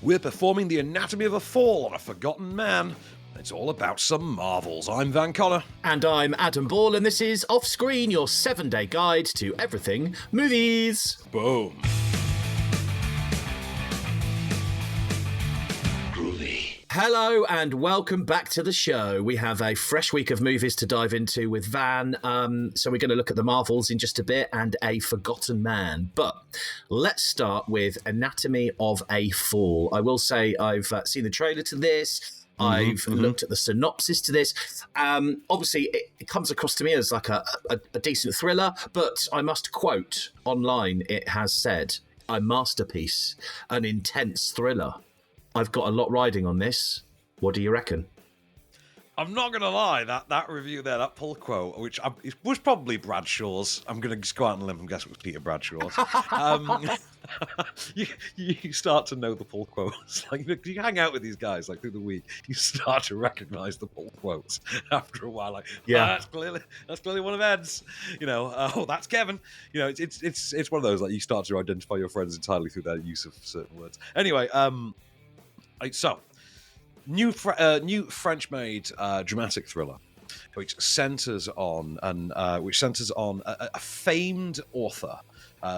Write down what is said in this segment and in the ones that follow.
we're performing The Anatomy of a Fall on a Forgotten Man. It's all about some marvels. I'm Van Connor. And I'm Adam Ball, and this is Off Screen, your 7-day guide to everything movies. Boom. Hello and welcome back to the show. We have a fresh week of movies to dive into with Van. So we're going to look at the Marvels in just a bit and A Forgotten Man. But let's start with Anatomy of a Fall. I will say I've seen the trailer to this. I've looked at the synopsis to this. Obviously, it comes across to me as like a decent thriller, but I must quote online, it has said, a masterpiece, an intense thriller. I've got a lot riding on this. What do you reckon? I'm not going to lie, that review there, that pull quote, which it was probably Bradshaw's. I'm going to just go out on a limb and guess it was Peter Bradshaw's. You start to know the pull quotes. Like, you hang out with these guys like through the week, you start to recognise the pull quotes after a while. Like, yeah, that's clearly one of Ed's. You know, oh, that's Kevin. You know, it's one of those, like, you start to identify your friends entirely through their use of certain words. Anyway, so, new French-made dramatic thriller, which centres on a famed author,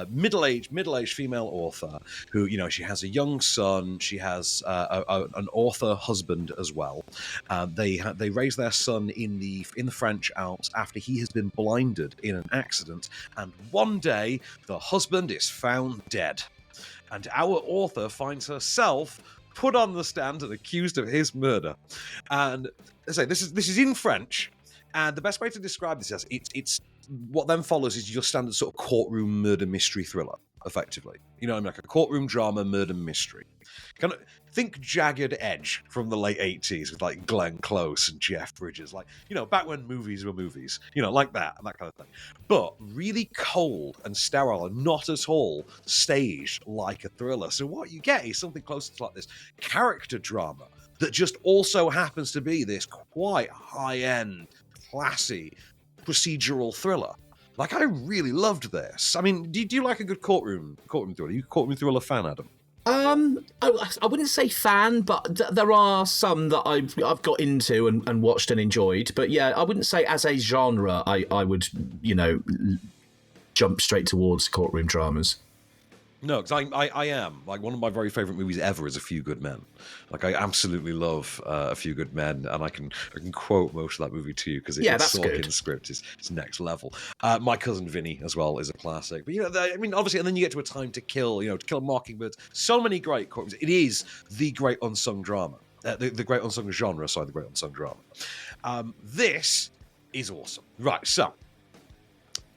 middle-aged female author who, you know, she has a young son. She has an author husband as well. They raise their son in the French Alps after he has been blinded in an accident, and one day the husband is found dead, and our author finds herself put on the stand and accused of his murder. And I say this is in French, and the best way to describe this is it's what then follows is your standard sort of courtroom murder mystery thriller, effectively. You know what I mean? Like a courtroom drama murder mystery. Kind of think Jagged Edge from the late 80s with like Glenn Close and Jeff Bridges, like, you know, back when movies were movies, you know, like that kind of thing. But really cold and sterile and not at all staged like a thriller. So what you get is something closer to like this character drama that just also happens to be this quite high-end, classy procedural thriller. Like, I really loved this. I mean, do you like a good courtroom thriller? Are you a courtroom thriller fan, Adam? I wouldn't say fan, but there are some that I've got into and watched and enjoyed. But yeah, I wouldn't say as a genre I would, you know, jump straight towards courtroom dramas. No, because I am. Like, one of my very favourite movies ever is A Few Good Men. Like, I absolutely love A Few Good Men, and I can quote most of that movie to you because its Sorkin script is next level. My Cousin Vinny as well is a classic. But, you know, I mean, obviously, and then you get to A Time to Kill, you know, To Kill a Mockingbird. So many great courtrooms. It is the great unsung drama. The great unsung genre, sorry, the great unsung drama. This is awesome. Right, so,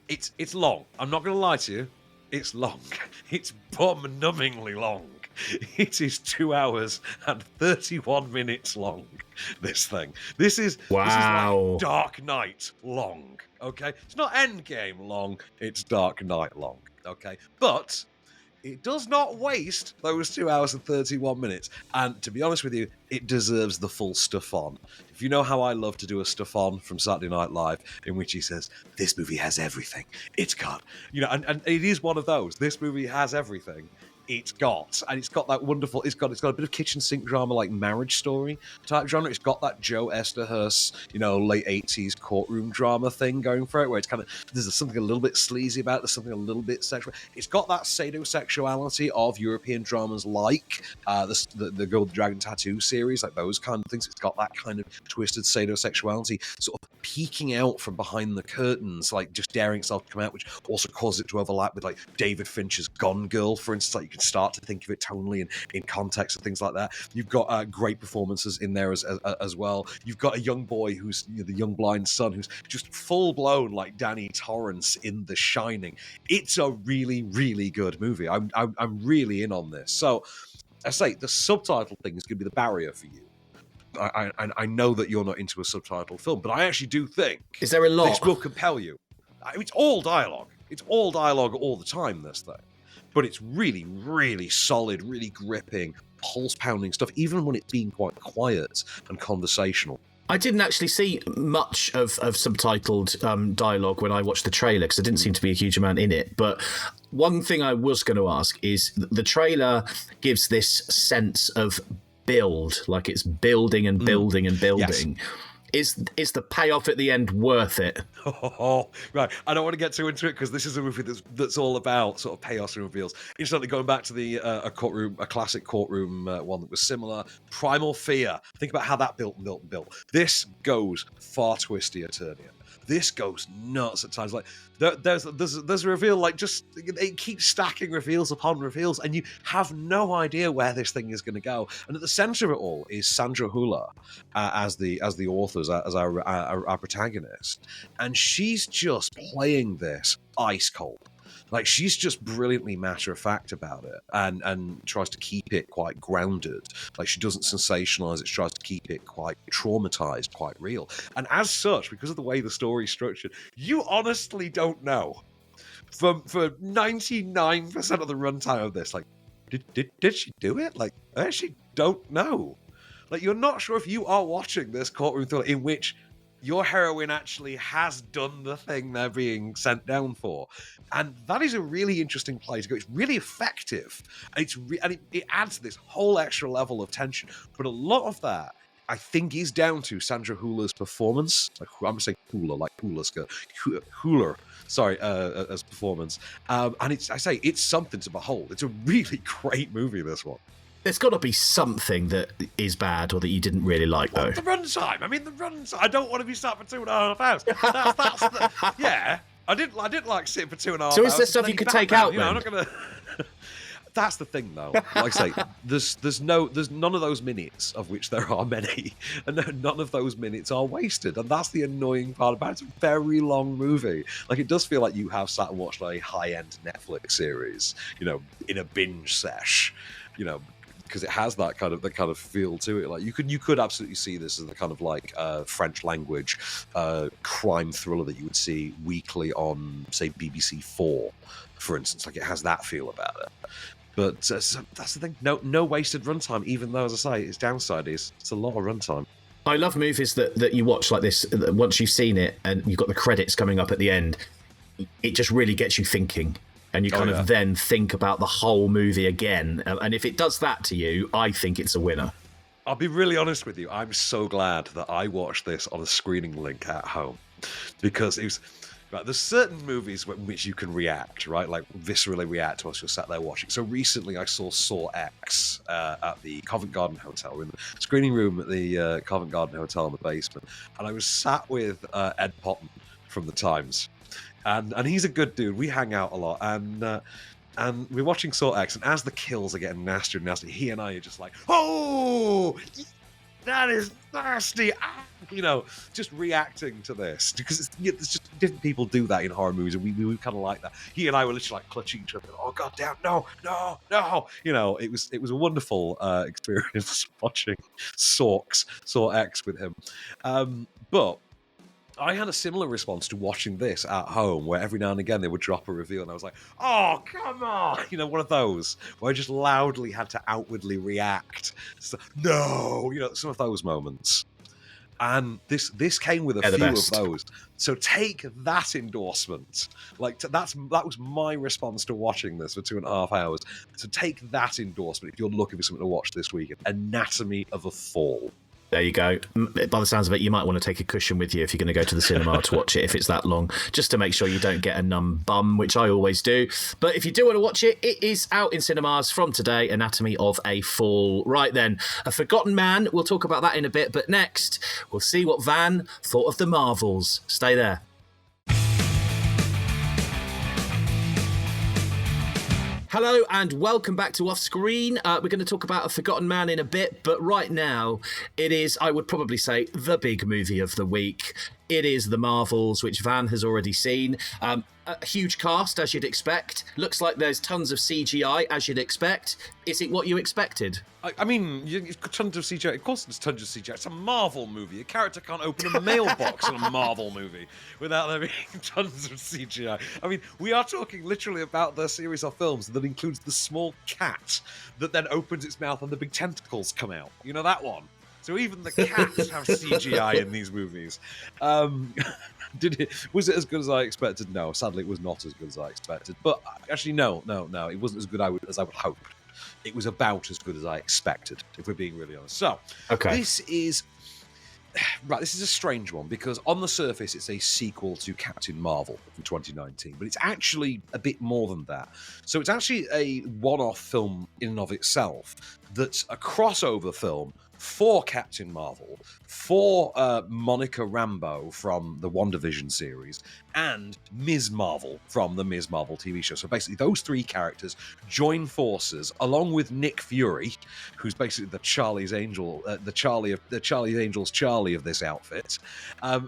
it's long. I'm not going to lie to you. It's long. It's bum-numbingly long. It is 2 hours and 31 minutes long, this thing. This is like Dark Knight long, okay? It's not Endgame long, it's Dark Knight long, okay? But it does not waste those 2 hours and 31 minutes. And to be honest with you, it deserves the full stuff on. If you know how I love to do a stuff on from Saturday Night Live, in which he says, this movie has everything. It's got, you know, and it is one of those. This movie has everything. It's got that wonderful, it's got a bit of kitchen sink drama like Marriage Story type genre. It's got that Joe Esterhurst, you know, late 80s courtroom drama thing going for it, where it's kind of, there's something a little bit sleazy about it, there's something a little bit sexual. It's got that sadomasochism of European dramas like the Girl with the Dragon Tattoo series, like those kind of things. It's got that kind of twisted sadomasochism sort of peeking out from behind the curtains, like just daring itself to come out, which also causes it to overlap with like David Fincher's Gone Girl, for instance. Like, you can start to think of it tonally and in context and things like that. You've got great performances in there as well. You've got a young boy who's, you know, the young blind son, who's just full blown like Danny Torrance in The Shining. It's a really, really good movie. I'm really in on this. So I say the subtitle thing is going to be the barrier for you. I know that you're not into a subtitled film, but I actually do think is there a lot? This will compel you. I mean, it's all dialogue. It's all dialogue all the time, this thing. But it's really, really solid, really gripping, pulse-pounding stuff, even when it's being quite quiet and conversational. I didn't actually see much of subtitled dialogue when I watched the trailer because there didn't seem to be a huge amount in it. But one thing I was going to ask is the trailer gives this sense of build, like it's building and building and building. Yes. Is the payoff at the end worth it? Oh, right. I don't want to get too into it because this is a movie that's all about sort of payoffs and reveals. Instantly going back to the a classic courtroom one that was similar, Primal Fear. Think about how that built. This goes far twistier, turnier. This goes nuts at times. Like there's a reveal, like just it keeps stacking reveals upon reveals, and you have no idea where this thing is going to go. And at the center of it all is Sandra Hüller as the author, as our protagonist, and she's just playing this ice cold. Like, she's just brilliantly matter-of-fact about it and tries to keep it quite grounded. Like, she doesn't sensationalize it. She tries to keep it quite traumatized, quite real. And as such, because of the way the story's structured, you honestly don't know. For 99% of the runtime of this, like, did she do it? Like, I actually don't know. Like, you're not sure if you are watching this courtroom thriller in which your heroine actually has done the thing they're being sent down for. And that is a really interesting play to go. It's really effective. And it adds this whole extra level of tension. But a lot of that, I think, is down to Sandra Hüller's performance. Like, I'm saying Hüller, like Hüller. Sorry, as performance. And it's something to behold. It's a really great movie, this one. There's got to be something that is bad or that you didn't really like, though. The runtime. I mean, the runtime. I don't want to be sat for 2.5 hours. Yeah. I didn't like sitting for 2.5 hours. So is there stuff you could take out, then? I'm not going to... That's the thing, though. Like I say, there's none of those minutes, of which there are many, and none of those minutes are wasted. And that's the annoying part about it. It's a very long movie. Like, it does feel like you have sat and watched a high-end Netflix series, in a binge sesh, because it has that kind of feel to it. Like, you could absolutely see this as the kind of like French language crime thriller that you would see weekly on, say, BBC 4, for instance. Like, it has that feel about it. But that's the thing. No wasted runtime. Even though, as I say, its downside is it's a lot of runtime. I love movies that you watch like this. Once you've seen it and you've got the credits coming up at the end, it just really gets you thinking. And you kind of then think about the whole movie again. And if it does that to you, I think it's a winner. I'll be really honest with you. I'm so glad that I watched this on a screening link at home. Because it was... Right, there's certain movies in which you can react, right? Like, viscerally react to us. You're sat there watching. So recently I saw Saw X at the Covent Garden Hotel. We're in the screening room at the Covent Garden Hotel in the basement. And I was sat with Ed Potton from The Times. And he's a good dude. We hang out a lot. And we're watching Saw X. And as the kills are getting nastier and nastier, he and I are just like, oh, that is nasty. Just reacting to this. Because it's just different people do that in horror movies. And we kind of like that. He and I were literally like clutching each other. Oh, God damn, no. It was a wonderful experience watching Saw X with him. But I had a similar response to watching this at home, where every now and again they would drop a reveal, and I was like, oh, come on! One of those, where I just loudly had to outwardly react. So, no! Some of those moments. And this came with a few of those. So take that endorsement. Like, that was my response to watching this for 2.5 hours. So take that endorsement if you're looking for something to watch this weekend. Anatomy of a Fall. There you go. By the sounds of it, you might want to take a cushion with you if you're going to go to the cinema to watch it, if it's that long, just to make sure you don't get a numb bum, which I always do. But if you do want to watch it, it is out in cinemas from today, Anatomy of a Fall. Right then, A Forgotten Man, we'll talk about that in a bit, but next, we'll see what Van thought of the Marvels. Stay there. Hello and welcome back to Off Screen. We're going to talk about A Forgotten Man in a bit, but right now it is, I would probably say, the big movie of the week. It is The Marvels, which Van has already seen. A huge cast, as you'd expect. Looks like there's tons of CGI, as you'd expect. Is it what you expected? I mean, it's got tons of CGI. Of course, there's tons of CGI. It's a Marvel movie. A character can't open a mailbox in a Marvel movie without there being tons of CGI. I mean, we are talking literally about the series of films that includes the small cat that then opens its mouth and the big tentacles come out. You know that one? So even the cats have CGI in these movies. Was it as good as I expected? No, sadly, it was not as good as I expected. But actually, no, it wasn't as good as I would hope. It was about as good as I expected, if we're being really honest. So, This is a strange one, because on the surface, it's a sequel to Captain Marvel from 2019, but it's actually a bit more than that. So it's actually a one-off film in and of itself that's a crossover film for Captain Marvel, for Monica Rambeau from the WandaVision series, and Ms. Marvel from the Ms. Marvel TV show. So basically, those three characters join forces, along with Nick Fury, who's basically the Charlie's Angel, the Charlie's Angels Charlie of this outfit,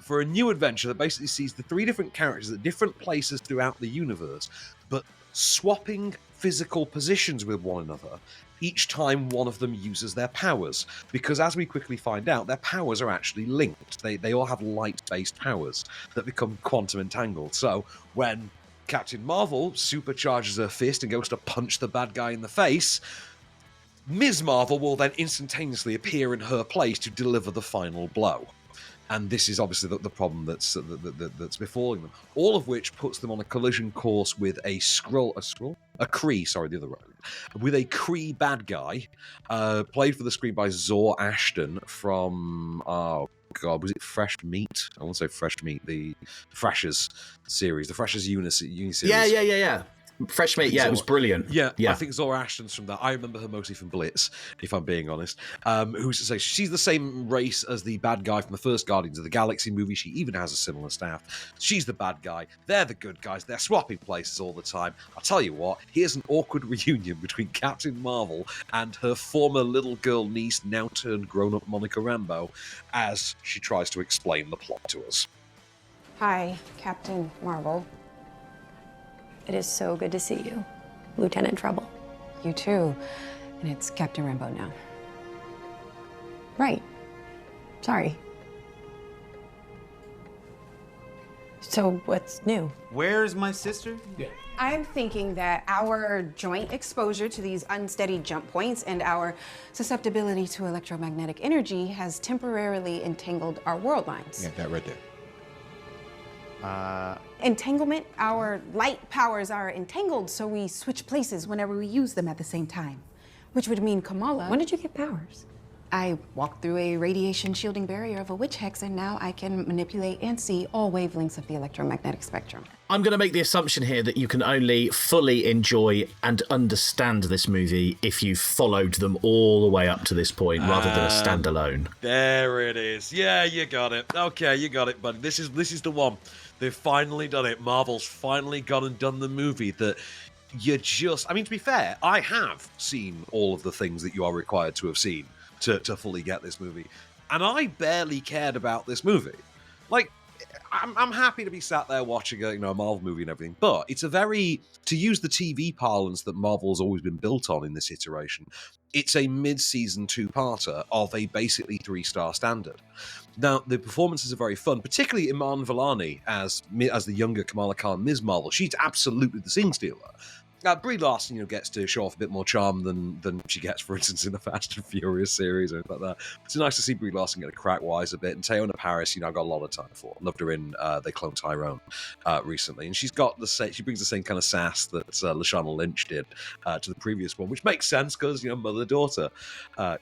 for a new adventure that basically sees the three different characters at different places throughout the universe, but swapping physical positions with one another each time one of them uses their powers. Because as we quickly find out, their powers are actually linked. They all have light-based powers that become quantum entangled. So when Captain Marvel supercharges her fist and goes to punch the bad guy in the face, Ms. Marvel will then instantaneously appear in her place to deliver the final blow. And this is obviously the problem that's befalling them. All of which puts them on a collision course with a Kree, with a Kree bad guy, played for the screen by Zor Ashton from, was it Fresh Meat? I won't say Fresh Meat, the Freshers series, the Freshers uni-series. Yeah. Fresh Meat, it was brilliant. Yeah, I think Zora Ashton's from that. I remember her mostly from Blitz, if I'm being honest. Who's to say she's the same race as the bad guy from the first Guardians of the Galaxy movie. She even has a similar staff. She's the bad guy. They're the good guys. They're swapping places all the time. I'll tell you what, here's an awkward reunion between Captain Marvel and her former little girl niece, now turned grown-up Monica Rambeau, as she tries to explain the plot to us. Hi, Captain Marvel. It is so good to see you, Lieutenant Trouble. You too. And it's Captain Rambeau now. Right. Sorry. So what's new? Where's my sister? Yeah. I'm thinking that our joint exposure to these unsteady jump points and our susceptibility to electromagnetic energy has temporarily entangled our world lines. Yeah, that right there. Entanglement, our light powers are entangled, so we switch places whenever we use them at the same time. Which would mean Kamala... When did you get powers? I walked through a radiation shielding barrier of a witch hex, and now I can manipulate and see all wavelengths of the electromagnetic spectrum. I'm going to make the assumption here that you can only fully enjoy and understand this movie if you've followed them all the way up to this point, rather than a standalone. There it is. Yeah, you got it. Okay, you got it, buddy. This is the one. They've finally done it. Marvel's finally gone and done the movie that you just... I mean, to be fair, I have seen all of the things that you are required to have seen to fully get this movie. And I barely cared about this movie. Like, I'm happy to be sat there watching a Marvel movie and everything, but it's a very... To use the TV parlance that Marvel's always been built on in this iteration, it's a mid-season two-parter of a basically 3-star standard. Now, the performances are very fun, particularly Iman Vellani as the younger Kamala Khan, Ms. Marvel. She's absolutely the scene stealer. Brie Larson, gets to show off a bit more charm than she gets, for instance, in the Fast and Furious series or anything like that. It's nice to see Brie Larson get a crack wise a bit. And Teyonah Parris, I've got a lot of time for. Loved her in They Clone Tyrone recently, and she brings the same kind of sass that Lashana Lynch did to the previous one, which makes sense because mother-daughter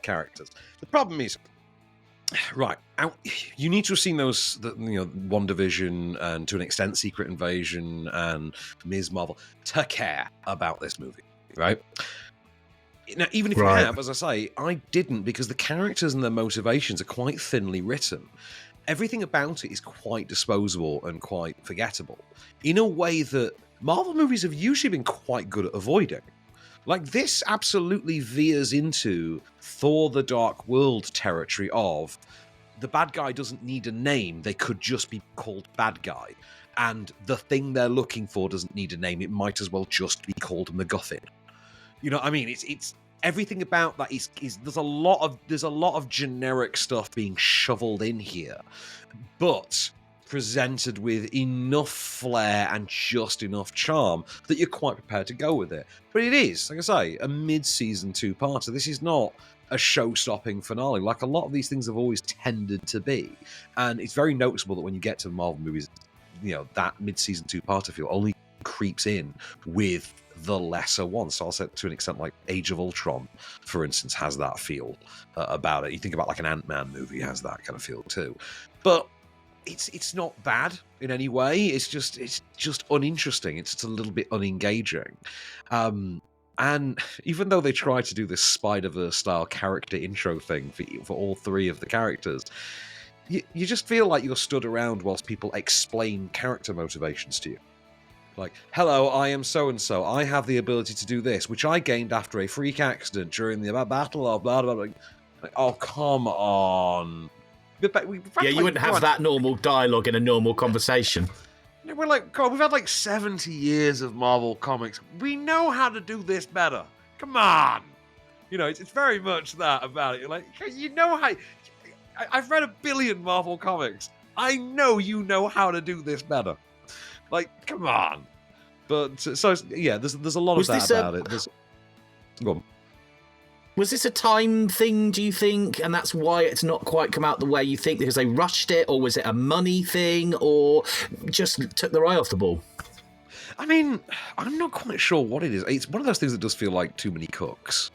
characters. The problem is, right, you need to have seen those, WandaVision and to an extent Secret Invasion and Ms. Marvel to care about this movie, right? Now, even if you have, as I say, I didn't, because the characters and their motivations are quite thinly written. Everything about it is quite disposable and quite forgettable, in a way that Marvel movies have usually been quite good at avoiding. Like, this absolutely veers into Thor the Dark World territory of the bad guy doesn't need a name, they could just be called bad guy. And the thing they're looking for doesn't need a name, it might as well just be called MacGuffin. You know what I mean? It's everything about that is there's a lot of generic stuff being shoveled in here, but presented with enough flair and just enough charm that you're quite prepared to go with it. But it is, like I say, a mid-season two-parter. This is not a show-stopping finale, like a lot of these things have always tended to be. And it's very noticeable that when you get to the Marvel movies, that mid-season two-parter feel only creeps in with the lesser ones. So I'll say to an extent, like Age of Ultron, for instance, has that feel about it. You think about like an Ant-Man movie has that kind of feel too. But it's not bad in any way. It's just uninteresting. It's just a little bit unengaging. And even though they try to do this Spider-Verse style character intro thing for all three of the characters, you just feel like you're stood around whilst people explain character motivations to you. Like, hello, I am so-and-so. I have the ability to do this, which I gained after a freak accident during the battle of blah, blah, blah. Like, oh, come on. You wouldn't have that normal dialogue in a normal conversation. We're like, God, we've had like 70 years of Marvel comics. We know how to do this better. Come on. It's very much that about it. You're like, you know how... I've read 1 billion Marvel comics. I know you know how to do this better. Like, come on. But, so, yeah, there's a lot of that about it. Go on. Was this a time thing, do you think? And that's why it's not quite come out the way you think because they rushed it? Or was it a money thing? Or just took their eye off the ball? I mean, I'm not quite sure what it is. It's one of those things that does feel like too many cooks.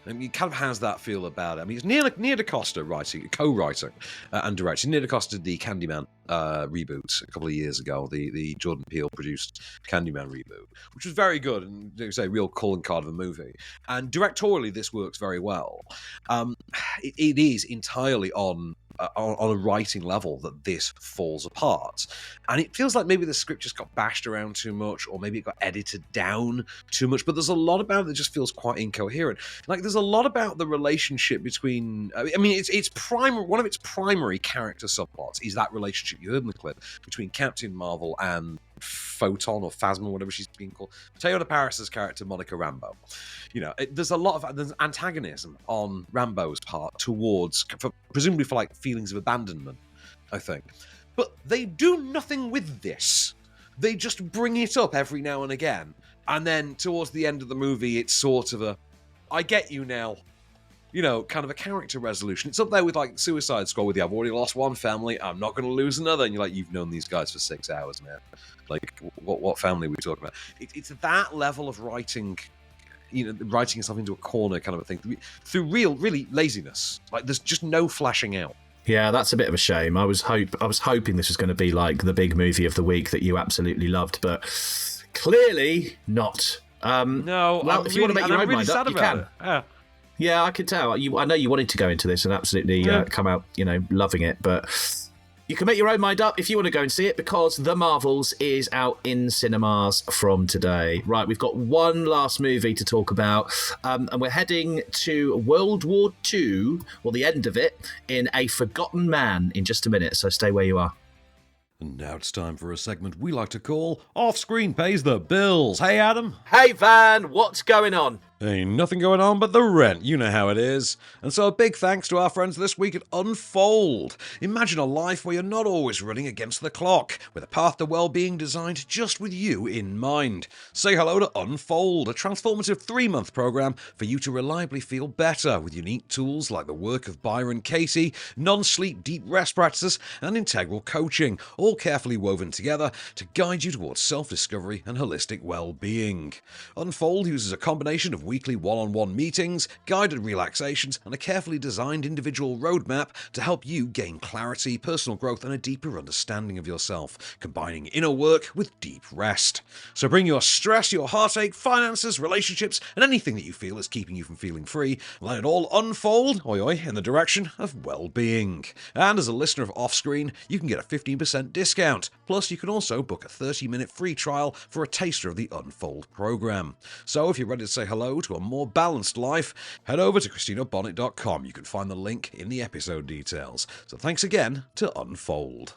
I mean, it kind of has that feel about it. I mean, it's Nia DaCosta co-writing and directing. Nia DaCosta did the Candyman reboot a couple of years ago, the Jordan Peele-produced Candyman reboot, which was very good and, a real calling card of a movie. And directorially, this works very well. It is entirely on a writing level that this falls apart. And it feels like maybe the script just got bashed around too much, or maybe it got edited down too much, but there's a lot about it that just feels quite incoherent. Like, there's a lot about the relationship between... I mean, one of its primary character subplots is that relationship you heard in the clip between Captain Marvel and Photon or Phasma, whatever she's being called. Teyonah Parris's character, Monica Rambeau. There's a lot of there's antagonism on Rambeau's part presumably for like feelings of abandonment, I think. But they do nothing with this. They just bring it up every now and again. And then towards the end of the movie, it's sort of I get you now. Kind of a character resolution. It's up there with like Suicide Squad with I've already lost one family, I'm not going to lose another. And you're like, you've known these guys for 6 hours, man. Like, what family are we talking about? It's that level of writing, writing yourself into a corner kind of a thing through really laziness. Like, there's just no flashing out. Yeah, that's a bit of a shame. I was hoping this was going to be like the big movie of the week that you absolutely loved, but clearly not. No, well, if you want to make your own mind up, you can. Yeah, I can tell. I know you wanted to go into this and absolutely come out, loving it. But you can make your own mind up if you want to go and see it, because The Marvels is out in cinemas from today. Right, we've got one last movie to talk about, and we're heading to World War II, or the end of it, in A Forgotten Man in just a minute. So stay where you are. And now it's time for a segment we like to call Off Screen Pays the Bills. Hey, Adam. Hey, Van. What's going on? Ain't nothing going on but the rent. You know how it is. And so a big thanks to our friends this week at Unfold. Imagine a life where you're not always running against the clock, with a path to well-being designed just with you in mind. Say hello to Unfold, a transformative 3-month program for you to reliably feel better, with unique tools like the work of Byron Katie, non-sleep deep rest practices, and integral coaching, all carefully woven together to guide you towards self-discovery and holistic well-being. Unfold uses a combination of weekly one-on-one meetings, guided relaxations, and a carefully designed individual roadmap to help you gain clarity, personal growth, and a deeper understanding of yourself, combining inner work with deep rest. So bring your stress, your heartache, finances, relationships, and anything that you feel is keeping you from feeling free, let it all unfold, in the direction of well-being. And as a listener of Offscreen, you can get a 15% discount. Plus, you can also book a 30-minute free trial for a taster of the Unfold program. So if you're ready to say hello to a more balanced life, head over to ChristinaBonnet.com. You can find the link in the episode details. So thanks again to Unfold.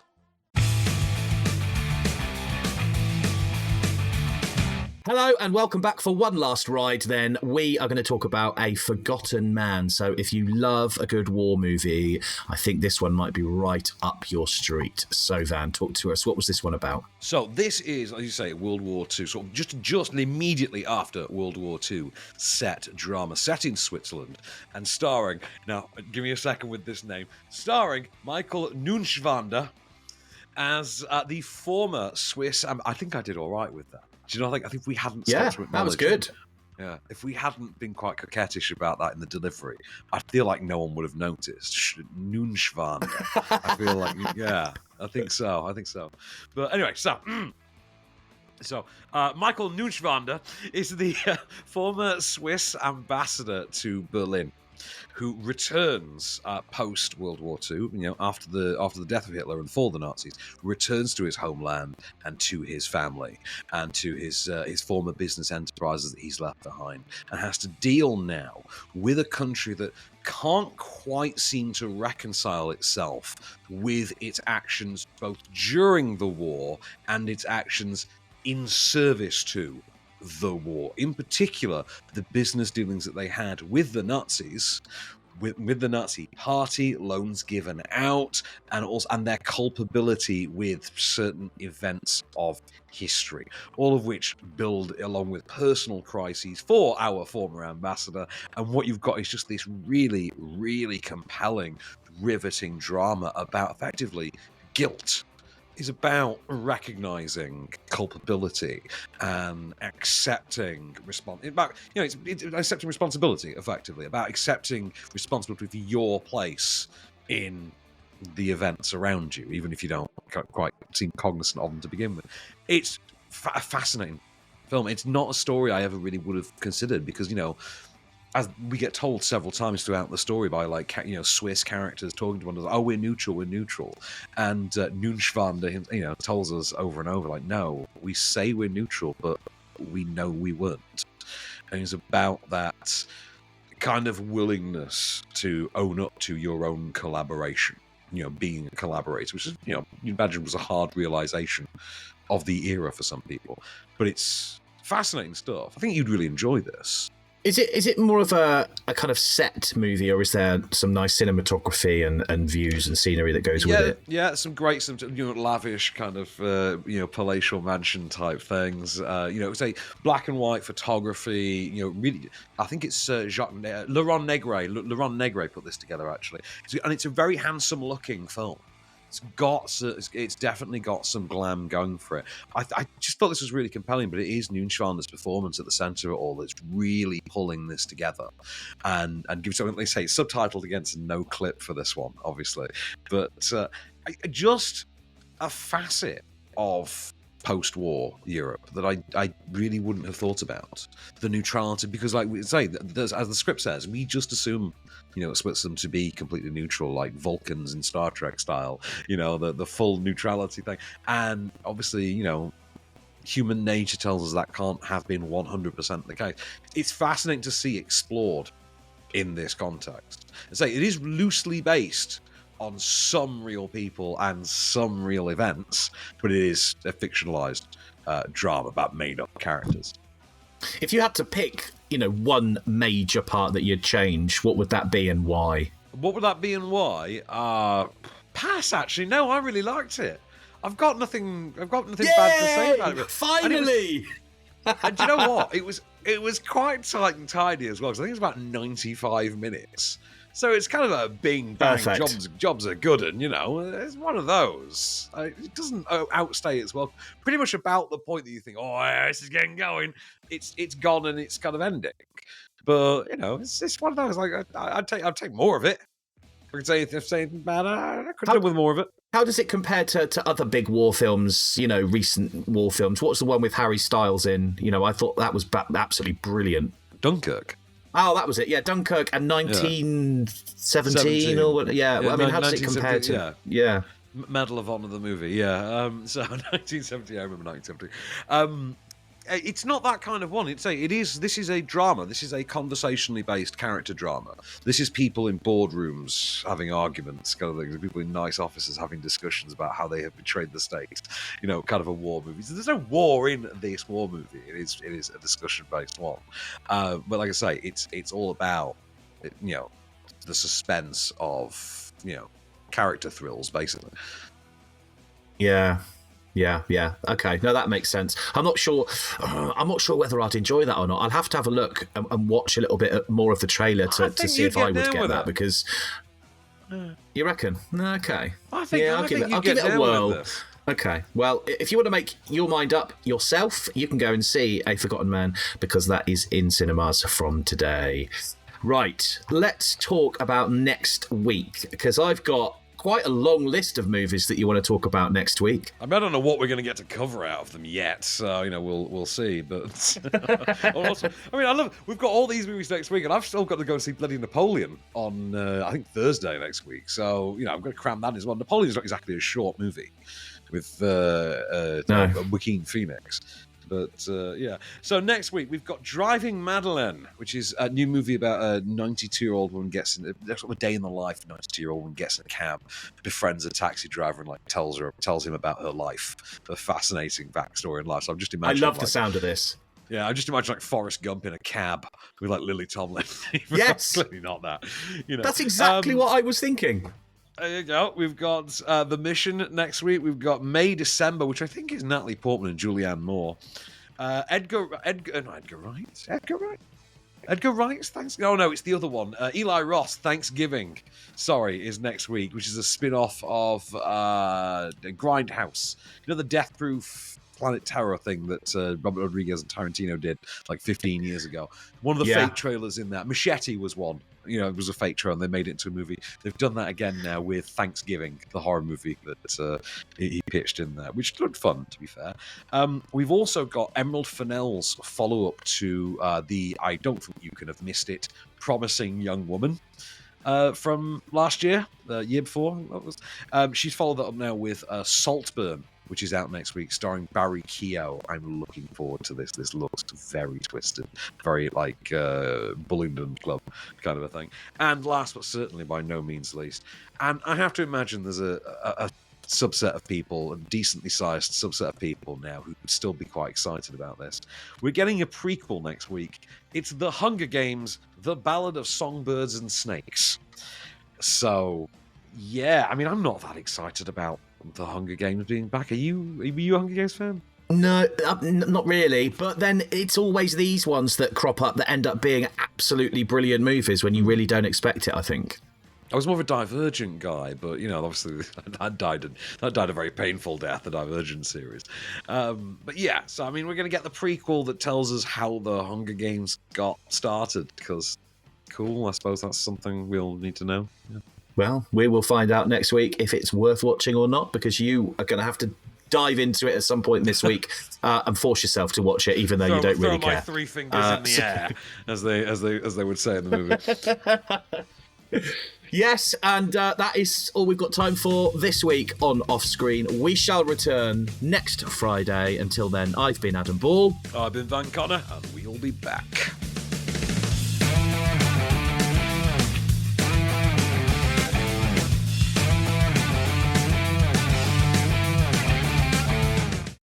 Hello and welcome back for one last ride then. We are going to talk about A Forgotten Man. So if you love a good war movie, I think this one might be right up your street. So Van, talk to us. What was this one about? So this is, as you say, World War II. So just immediately after World War II set drama, set in Switzerland and starring, now give me a second with this name, starring Michael Neunschwander as the former Swiss, I think I did all right with that. Do you know, I think if we hadn't stopped to acknowledge that was good. Yeah, if we hadn't been quite coquettish about that in the delivery, I feel like no one would have noticed. Neunschwander. I feel like, yeah, I think so. But anyway, so Michael Neunschwander is the former Swiss ambassador to Berlin, who returns post World War II, after the death of Hitler and the fall of the Nazis, returns to his homeland and to his family and to his former business enterprises that he's left behind, and has to deal now with a country that can't quite seem to reconcile itself with its actions both during the war and its actions in service to the war. In particular, the business dealings that they had with the Nazis, with the Nazi party, loans given out, and their culpability with certain events of history, all of which build along with personal crises for our former ambassador. And what you've got is just this really, really compelling, riveting drama about effectively guilt. Is about recognizing culpability and accepting accepting responsibility, effectively, about accepting responsibility for your place in the events around you, even if you don't quite seem cognizant of them to begin with. It's a fascinating film. It's not a story I ever really would have considered because, as we get told several times throughout the story by Swiss characters talking to one another, we're neutral, and Neunschwander, tells us over and over, no, we say we're neutral, but we know we weren't. And it's about that kind of willingness to own up to your own collaboration, being a collaborator, which is, you imagine was a hard realization of the era for some people, but it's fascinating stuff. I think you'd really enjoy this. Is it more of a kind of set movie, or is there some nice cinematography and views and scenery that goes with it? Yeah, some lavish kind of palatial mansion type things. It's a black and white photography. Really, I think it's Laurent Negre put this together actually, and it's a very handsome looking film. It's definitely got some glam going for it. I just thought this was really compelling, but it is Neunschwander's performance at the centre of it all that's really pulling this together. And give something, they say, subtitled against no clip for this one, obviously. But just a facet of post-war Europe that I really wouldn't have thought about. The neutrality, because like we say, as the script says, we just assume Switzerland to be completely neutral, like Vulcans in Star Trek style, the full neutrality thing. And obviously, human nature tells us that can't have been 100% the case. It's fascinating to see explored in this context. And say it is loosely based on some real people and some real events, but it is a fictionalized drama about made-up characters. If you had to pick, one major part that you'd change, what would that be and why? What would that be and why? Pass, actually. No, I really liked it. I've got nothing bad to say about it. Finally! And do you know what? It was quite tight and tidy as well, because I think it's about 95 minutes. So it's kind of a bing bang. Jobs are good, and it's one of those. It doesn't outstay its welcome. Pretty much about the point that you think, this is getting going. It's gone and it's kind of ending. But it's one of those. Like I'd take more of it. I could say if saying bad, I could do with more of it. How does it compare to other big war films? Recent war films. What's the one with Harry Styles in? I thought that was absolutely brilliant. Dunkirk. Oh, that was it. Yeah, Dunkirk and 1917 or what? Yeah. I mean, how does it compare to? Yeah. Medal of Honor, the movie. Yeah. So 1970. I remember 1970. it's not that kind of one. This is a drama. This is a conversationally based character drama. This is people in boardrooms having arguments, kind of things. People in nice offices having discussions about how they have betrayed the state. Kind of a war movie. So there's no war in this war movie. It is a discussion based one. But like I say, it's all about the suspense of character thrills, basically. Yeah. Okay, no, that makes sense. I'm not sure whether I'd enjoy that or not. I'll have to have a look and watch a little bit more of the trailer to see if I would get that. Because you reckon? Okay. I'll give it a whirl. Okay, well, if you want to make your mind up yourself, you can go and see A Forgotten Man, because that is in cinemas from today. Right, let's talk about next week, because I've got quite a long list of movies that you want to talk about next week. I don't know what we're going to get to cover out of them yet, so we'll see. But also, we've got all these movies next week, and I've still got to go see bloody Napoleon on I think Thursday next week. So I'm going to cram that as well. Napoleon's not exactly a short movie with Joaquin Phoenix. But yeah, so next week we've got Driving Madeleine, which is a new movie about a 92-year-old woman gets in a day in the life. A 92-year-old woman gets in a cab, befriends a taxi driver, and tells him about her life, her fascinating backstory in life. So I'm just imagining. I love the sound of this. Yeah, I just imagine Forrest Gump in a cab with Lily Tomlin. Yes, clearly not that. That's exactly what I was thinking. There you go. We've got The Mission next week. We've got May, December, which I think is Natalie Portman and Julianne Moore. Edgar Wright? Edgar Wright? Thanks. No, it's the other one. Eli Roth, Thanksgiving, is next week, which is a spin-off of Grindhouse. The Death Proof Planet Terror thing that Robert Rodriguez and Tarantino did 15 years ago. One of the fake trailers in that. Machete was one. It was a fake trailer and they made it into a movie. They've done that again now with Thanksgiving, the horror movie that he pitched in there, which looked fun, to be fair. We've also got Emerald Fennell's follow-up to I don't think you can have missed it, Promising Young Woman. From last year, the year before. She's followed that up now with Saltburn, which is out next week, starring Barry Keogh. I'm looking forward to this. This looks very twisted, very Bullingdon Club kind of a thing. And last but certainly by no means least, and I have to imagine there's a subset of people, a decently sized subset of people now who would still be quite excited about this. We're getting a prequel next week. It's The Hunger Games, The Ballad of Songbirds and Snakes. So, yeah, I'm not that excited about The Hunger Games being back. Are you a Hunger Games fan? No, not really. But then it's always these ones that crop up that end up being absolutely brilliant movies when you really don't expect it, I think. I was more of a Divergent guy, but obviously that died a very painful death, the Divergent series. But yeah, so we're going to get the prequel that tells us how the Hunger Games got started. Because cool, I suppose that's something we'll need to know. Yeah. Well, we will find out next week if it's worth watching or not, because you are going to have to dive into it at some point this week and force yourself to watch it, even though you don't really care. Throw my 3 fingers in the air, as they would say in the movie. Yes, and that is all we've got time for this week on Offscreen. We shall return next Friday. Until then, I've been Adam Ball. I've been Van Connor, and we'll be back.